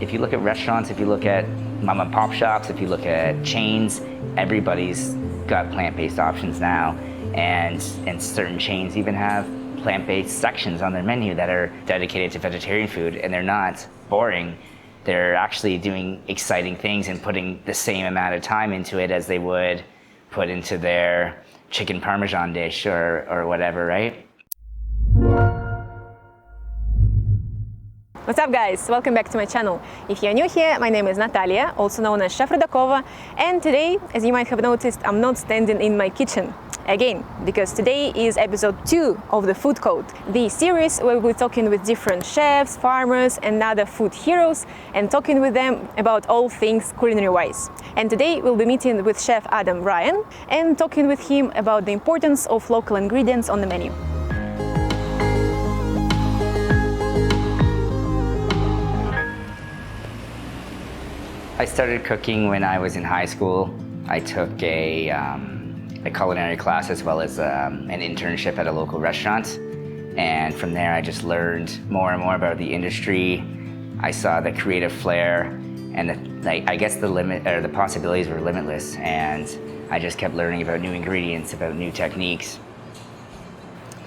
If you look at restaurants, if you look at mom and pop shops, if you look at chains, everybody's got plant-based options now. And certain chains even have plant-based sections on their menu that are dedicated to vegetarian food, and they're not boring. They're actually doing exciting things and putting the same amount of time into it as they would put into their chicken parmesan dish or whatever, right? What's up guys, welcome back to my channel. If you're new here, my name is Natalia, also known as Chef Rudakova, and today, as you might have noticed, I'm not standing in my kitchen. Again, because today is episode 2 of the Food Code, the series where we're talking with different chefs, farmers and other food heroes and talking with them about all things culinary wise. And today we'll be meeting with Chef Adam Ryan and talking with him about the importance of local ingredients on the menu. I started cooking when I was in high school. I took a culinary class as well as an internship at a local restaurant. And from there I just learned more and more about the industry. I saw the creative flair and I guess the possibilities were limitless. And I just kept learning about new ingredients, about new techniques.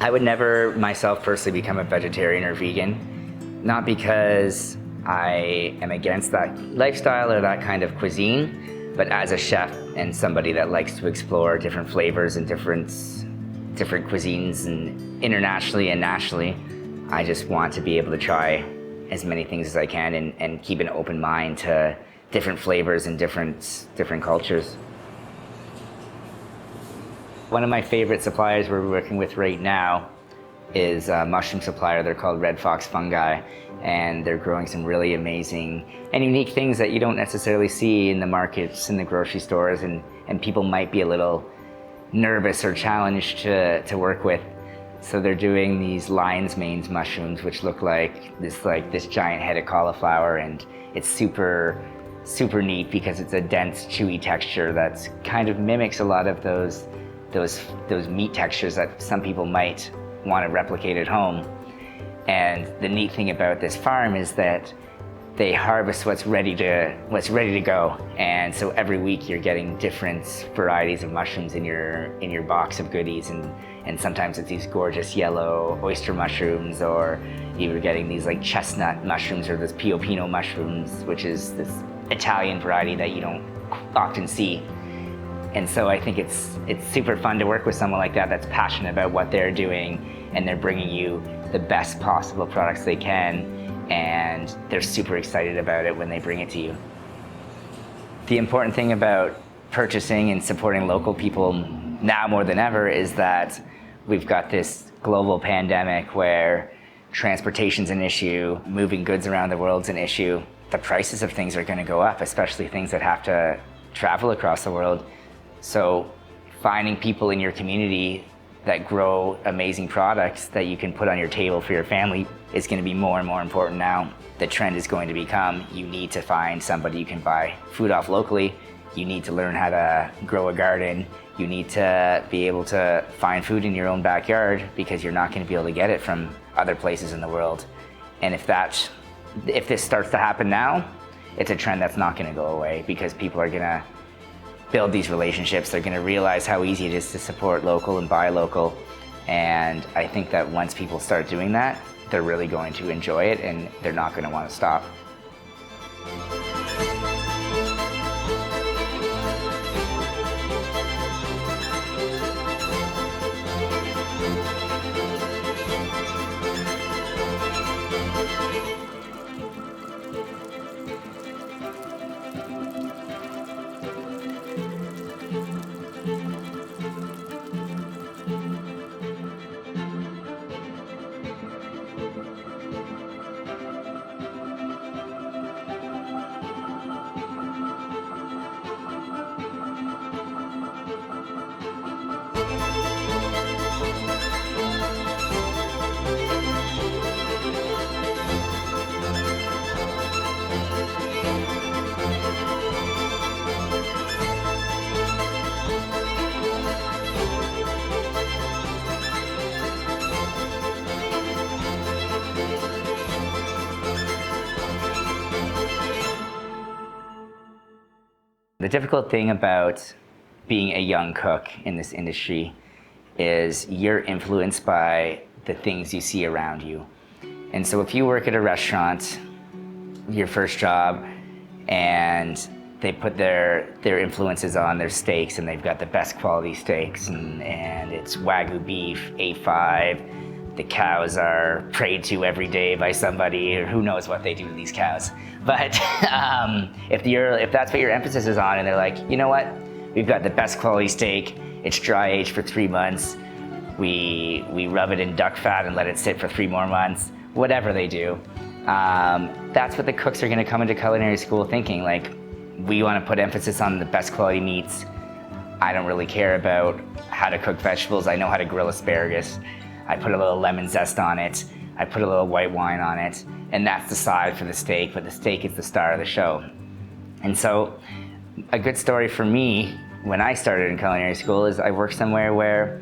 I would never myself personally become a vegetarian or vegan, not because I am against that lifestyle or that kind of cuisine, but as a chef and somebody that likes to explore different flavors and different cuisines and internationally and nationally, I just want to be able to try as many things as I can and keep an open mind to different flavors and different cultures. One of my favorite suppliers we're working with right now is a mushroom supplier. They're called Red Fox Fungi, and they're growing some really amazing and unique things that you don't necessarily see in the markets, in the grocery stores, and people might be a little nervous or challenged to work with. So they're doing these lion's mane mushrooms, which look like this giant head of cauliflower, and it's super neat because it's a dense, chewy texture that kind of mimics a lot of those meat textures that some people might want to replicate at home. And the neat thing about this farm is that they harvest what's ready to go. And so every week you're getting different varieties of mushrooms in your box of goodies, and sometimes it's these gorgeous yellow oyster mushrooms, or you're getting these like chestnut mushrooms or this pio pino mushrooms, which is this Italian variety that you don't often see. And so I think it's super fun to work with someone like that that's passionate about what they're doing, and they're bringing you the best possible products they can, and they're super excited about it when they bring it to you. The important thing about purchasing and supporting local people now more than ever is that we've got this global pandemic where transportation's an issue, moving goods around the world's an issue. The prices of things are going to go up, especially things that have to travel across the world. So finding people in your community that grow amazing products that you can put on your table for your family is going to be more and more important now. The trend is going to become, you need to find somebody you can buy food off locally. You need to learn how to grow a garden. You need to be able to find food in your own backyard, because you're not going to be able to get it from other places in the world. And if this starts to happen now, it's a trend that's not going to go away, because people are going to build these relationships. They're going to realize how easy it is to support local and buy local. And I think that once people start doing that, they're really going to enjoy it, and they're not going to want to stop. The difficult thing about being a young cook in this industry is you're influenced by the things you see around you. And so if you work at a restaurant, your first job, and they put their influences on their steaks, and they've got the best quality steaks, and it's Wagyu beef, A5, the cows are prayed to every day by somebody, or who knows what they do to these cows. But if that's what your emphasis is on, and they're like, you know what, we've got the best quality steak, it's dry aged for 3 months, we rub it in duck fat and let it sit for 3 more months, whatever they do. That's what the cooks are gonna come into culinary school thinking, like, we wanna put emphasis on the best quality meats. I don't really care about how to cook vegetables. I know how to grill asparagus. I put a little lemon zest on it. I put a little white wine on it, and that's the side for the steak, but the steak is the star of the show. And so, a good story for me when I started in culinary school is I worked somewhere where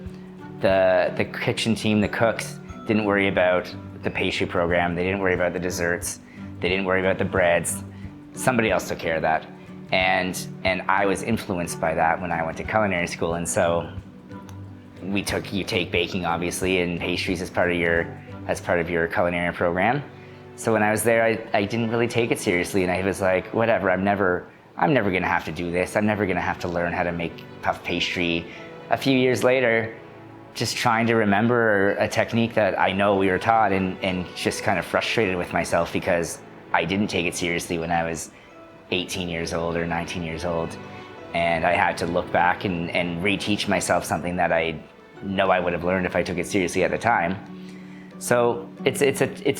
the kitchen team, the cooks, didn't worry about the pastry program, they didn't worry about the desserts, they didn't worry about the breads. Somebody else took care of that. And I was influenced by that when I went to culinary school. And so you take baking obviously and pastries as part of your culinary program. So when I was there, I didn't really take it seriously, and I was like, whatever, I'm never gonna have to do this. I'm never gonna have to learn how to make puff pastry. A few years later, just trying to remember a technique that I know we were taught, and just kind of frustrated with myself because I didn't take it seriously when I was 18 years old or 19 years old. And I had to look back and reteach myself something that I know I would have learned if I took it seriously at the time. So it's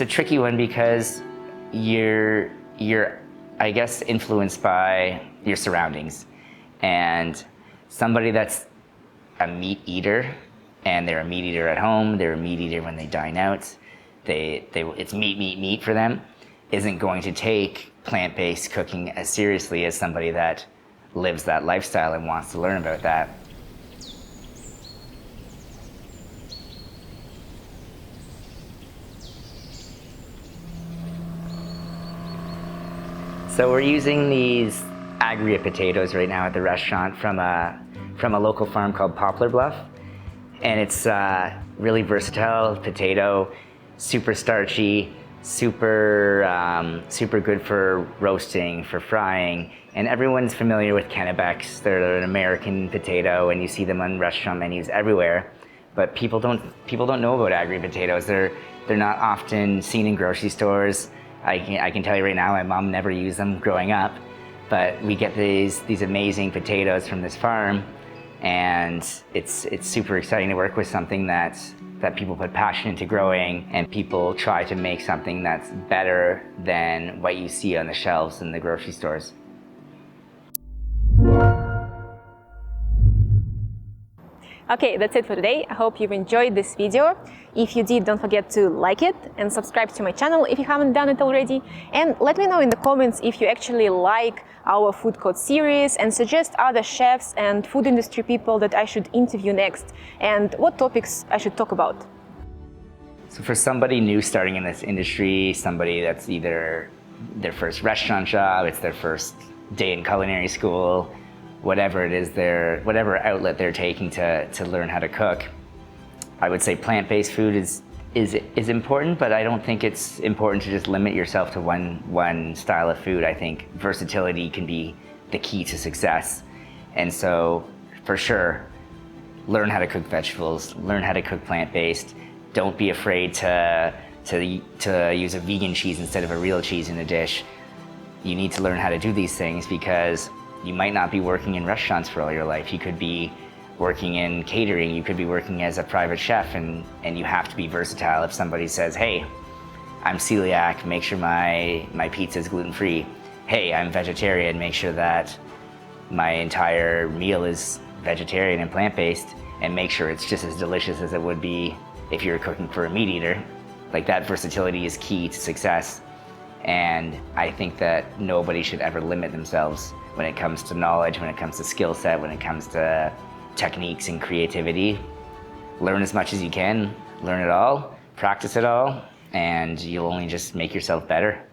a tricky one because you're I guess influenced by your surroundings. And somebody that's a meat eater, and they're a meat eater at home, they're a meat eater when they dine out, it's meat for them, isn't going to take plant-based cooking as seriously as somebody that lives that lifestyle and wants to learn about that. So we're using these agria potatoes right now at the restaurant from a local farm called Poplar, Bluff. And it's really versatile potato, super starchy, super good for roasting, for frying. And everyone's familiar with Kennebec. They're an American potato, and you see them on restaurant menus everywhere. But people don't know about agri potatoes. They're not often seen in grocery stores. I can tell you right now, my mom never used them growing up. But we get these amazing potatoes from this farm, and it's super exciting to work with something that people put passion into growing, and people try to make something that's better than what you see on the shelves in the grocery stores. Okay, that's it for today. I hope you've enjoyed this video. If you did, don't forget to like it and subscribe to my channel if you haven't done it already. And let me know in the comments if you actually like our food code series, and suggest other chefs and food industry people that I should interview next, and what topics I should talk about. So for somebody new starting in this industry, somebody that's either their first restaurant job, it's their first day in culinary school, whatever it is, whatever outlet they're taking to learn how to cook, I would say plant-based food is important, but I don't think it's important to just limit yourself to one style of food. I think versatility can be the key to success. And so, for sure, learn how to cook vegetables, learn how to cook plant-based. Don't be afraid to use a vegan cheese instead of a real cheese in a dish. You need to learn how to do these things because you might not be working in restaurants for all your life. You could be working in catering, you could be working as a private chef, and you have to be versatile. If somebody says, hey, I'm celiac, make sure my pizza is gluten-free. Hey, I'm vegetarian, make sure that my entire meal is vegetarian and plant-based, and make sure it's just as delicious as it would be if you're cooking for a meat eater. Like, that versatility is key to success. And I think that nobody should ever limit themselves when it comes to knowledge, when it comes to skill set, when it comes to techniques and creativity. Learn as much as you can, learn it all, practice it all, and you'll only just make yourself better.